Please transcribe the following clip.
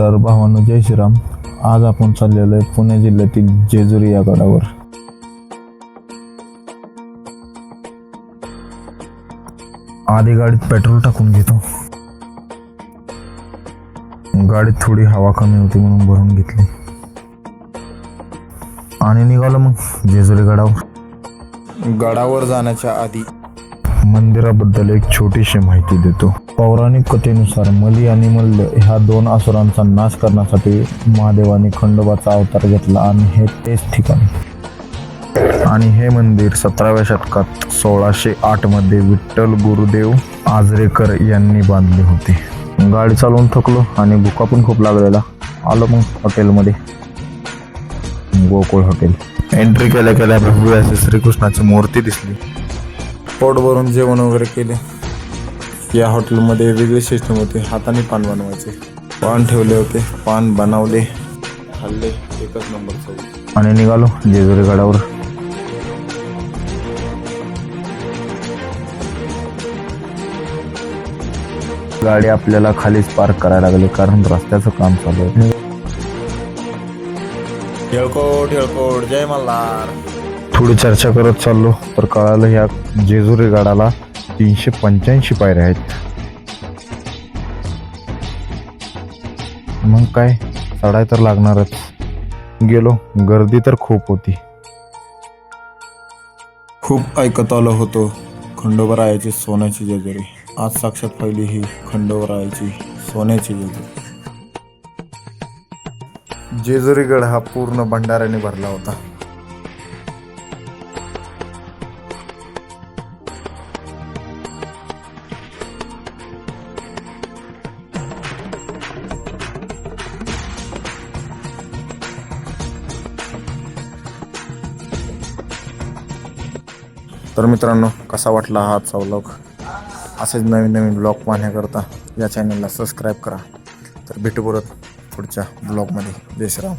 तर भावांनो, जय श्रीराम. आज आपण चाललेलो आहे पुणे जिल्ह्यातील जेजुरी या गडावर. आधी गाडीत पेट्रोल टाकून घेतो. गाडीत थोडी हवा कमी होती म्हणून भरून घेतली आणि निघालो मग जेजुरी गडावर. गडावर जाण्याच्या आधी मंदिराबद्दल एक छोटीशी माहिती देतो. पौराणिक कथेनुसार मली आणि मल्ल ह्या दोन असुरांचा नाश करण्यासाठी महादेवाने खंडोबाचा अवतार घेतला आणि हे तेच ठिकाण. आणि हे मंदिर 17व्या शतकात 1608 मध्ये विठ्ठल गुरुदेव आजरेकर यांनी बांधले होते. गाडी चालवून थकलो आणि भुका पण खूप लागलेला. आलो मग हॉटेलमध्ये, गोकुळ हॉटेल. एंट्री केल्या केल्या भव्य अशी श्रीकृष्णाची मूर्ती दिसली. पोट भरून जेवण वगैरे केले. या हॉटेलमध्ये वेगळी सिस्टम होती. हाताने पान बनवायचे. पान ठेवले होते, पान बनवले, खाल्ले, एकच नंबर चव. आणि निघालो जेजुरी गडावर. गाडी आपल्याला खालीच पार्क करायला लागली कारण रस्त्याचं काम चालू आहे. येळकोट जय मल्हार. थोडी चर्चा करत चाललो तर कळालं ह्या जेजुरी गडाला 385 पायऱ्या आहेत. मग काय, चढाई तर लागणारच. गेलो, गर्दी तर खूप होती. खूप ऐकत आलो होतो खंडोबारायाची सोन्याची जेजुरी. आज साक्षात पाहिली ही खंडोबारायाची सोन्याची जेजुरी. जेजुरीगड हा पूर्ण भंडाऱ्याने भरला होता. तर मित्रांनो, कसा वाटला हा आजचा व्लॉग? असेच नवीन नवीन ब्लॉग पाहण्याकरता या चॅनलला सबस्क्राईब करा. तर भेटू परत पुढच्या ब्लॉगमध्ये. जय श्रीराम.